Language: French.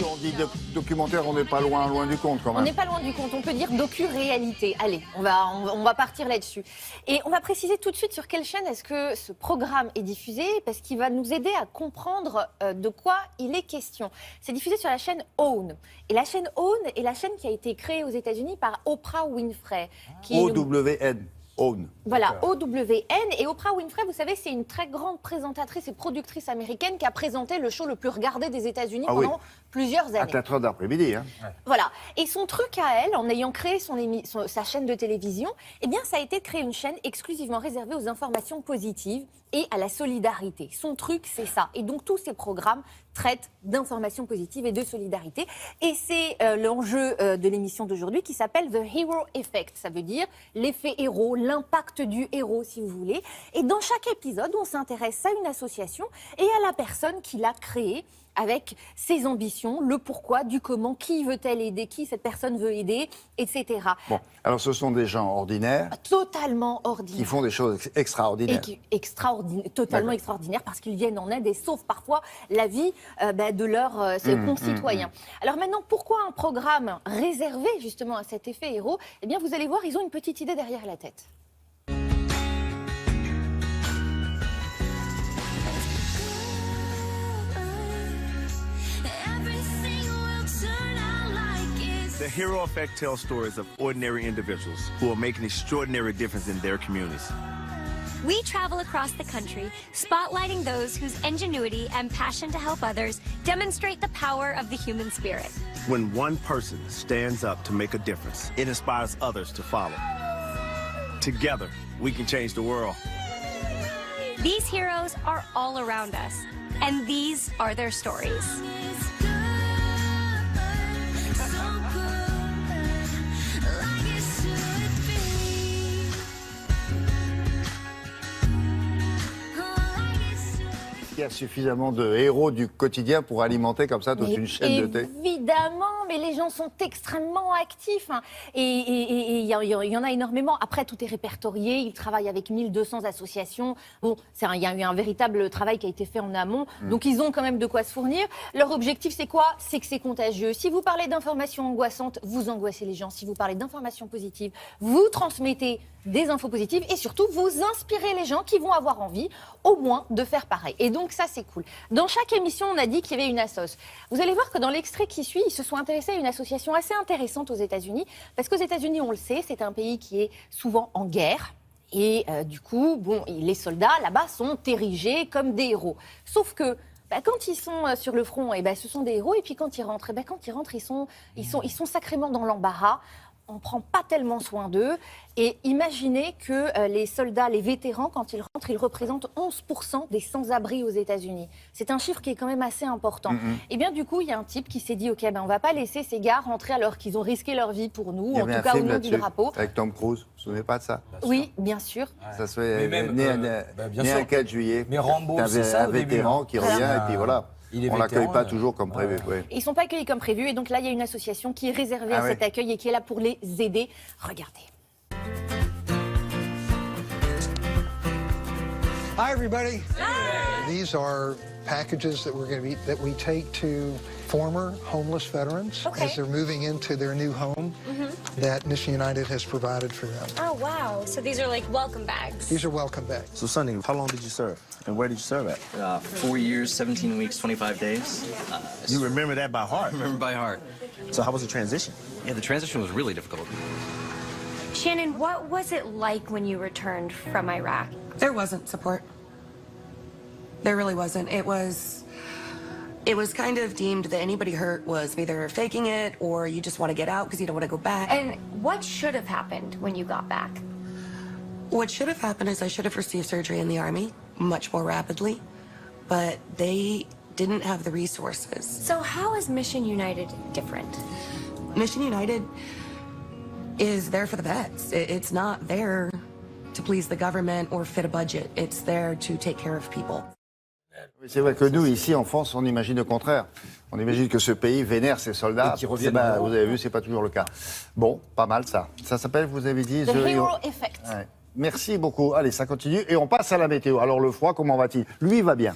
on dit documentaire, on n'est pas loin du compte quand même. On n'est pas loin du compte, on peut dire docu-réalité. Allez, on va partir là-dessus. Et on va préciser tout de suite sur quelle chaîne est-ce que ce programme est diffusé, parce qu'il va nous aider à comprendre de quoi il est question. C'est diffusé sur la chaîne OWN. Et la chaîne OWN est la chaîne qui a été créée aux États-Unis par Oprah Winfrey. OWN. Own. Voilà, OWN. Et Oprah Winfrey, vous savez, c'est une très grande présentatrice et productrice américaine qui a présenté le show le plus regardé des États-Unis pendant plusieurs années. À 4 heures d'après-midi. Hein. Ouais. Voilà. Et son truc à elle, en ayant créé sa chaîne de télévision, eh bien, ça a été de créer une chaîne exclusivement réservée aux informations positives et à la solidarité. Son truc, c'est ça. Et donc, tous ces programmes traitent d'informations positives et de solidarité. Et c'est l'enjeu de l'émission d'aujourd'hui qui s'appelle The Hero Effect. Ça veut dire l'effet héros, l'impact du héros, si vous voulez. Et dans chaque épisode, on s'intéresse à une association et à la personne qui l'a créée, avec ses ambitions, le pourquoi, du comment, qui veut-elle aider, qui cette personne veut aider, etc. Bon, alors ce sont des gens ordinaires. Totalement ordinaires. Qui font des choses extraordinaires. Et totalement extraordinaires, parce qu'ils viennent en aide et sauvent parfois la vie de leurs concitoyens. Alors maintenant, pourquoi un programme réservé justement à cet effet héros? Eh bien, vous allez voir, ils ont une petite idée derrière la tête. The Hero Effect tells stories of ordinary individuals who will make an extraordinary difference in their communities. We travel across the country, spotlighting those whose ingenuity and passion to help others demonstrate the power of the human spirit. When one person stands up to make a difference, it inspires others to follow. Together, we can change the world. These heroes are all around us, and these are their stories. Il y a suffisamment de héros du quotidien pour alimenter comme ça toute une chaîne de télé. Évidemment, mais les gens sont extrêmement actifs. Hein. Et il y en a énormément. Après, tout est répertorié. Ils travaillent avec 1200 associations. Bon, il y a eu un véritable travail qui a été fait en amont. Donc, ils ont quand même de quoi se fournir. Leur objectif, c'est quoi? C'est que c'est contagieux. Si vous parlez d'informations angoissantes, vous angoissez les gens. Si vous parlez d'informations positives, vous transmettez des infos positives et surtout, vous inspirez les gens qui vont avoir envie, au moins, de faire pareil. Et donc, ça, c'est cool. Dans chaque émission, on a dit qu'il y avait une assoce. Vous allez voir que dans l'extrait qui suit, ils se sont intéressés à une association assez intéressante aux États-Unis. Parce qu'aux États-Unis, on le sait, c'est un pays qui est souvent en guerre. Et du coup, les soldats, là-bas, sont érigés comme des héros. Sauf que quand ils sont sur le front, ce sont des héros. Et puis quand ils rentrent, ils sont sacrément dans l'embarras. On ne prend pas tellement soin d'eux. Et imaginez que les soldats, les vétérans, quand ils rentrent, ils représentent 11% des sans-abri aux États-Unis. C'est un chiffre qui est quand même assez important. Et bien du coup, il y a un type qui s'est dit, OK, on ne va pas laisser ces gars rentrer alors qu'ils ont risqué leur vie pour nous, en tout cas au nom du drapeau. Avec Tom Cruise, vous vous souvenez pas de ça? Oui, bien sûr. Ouais. Ça se fait né un 4 juillet. Mais Rambo, c'est ça, un vétéran qui revient et puis voilà. On ne l'accueille pas toujours comme prévu. Ouais. Ils ne sont pas accueillis comme prévu. Et donc là, il y a une association qui est réservée à cet accueil et qui est là pour les aider. Regardez. Hi, everybody. Hi. These are packages that we take to former homeless veterans as they're moving into their new home that Mission United has provided for them. Oh, wow. So these are like welcome bags. These are welcome bags. So, Sonny, how long did you serve? And where did you serve at? 4 years, 17 weeks, 25 days. You remember that by heart? I remember by heart. So how was the transition? Yeah, the transition was really difficult. Shannon, what was it like when you returned from Iraq? There wasn't support. There really wasn't. It was kind of deemed that anybody hurt was either faking it or you just want to get out because you don't want to go back. And what should have happened when you got back? What should have happened is I should have received surgery in the Army much more rapidly, but they didn't have the resources. So how is Mission United different? Mission United is there for the vets. It's not there to please the government or fit a budget. It's there to take care of people. C'est vrai que nous, ici, en France, on imagine le contraire. On imagine que ce pays vénère ses soldats. Vous avez vu, c'est pas toujours le cas. Bon, pas mal ça. Ça s'appelle, vous avez dit... The Hero Effect. Ouais. Merci beaucoup. Allez, ça continue. Et on passe à la météo. Alors, le froid, comment va-t-il? Lui, il va bien.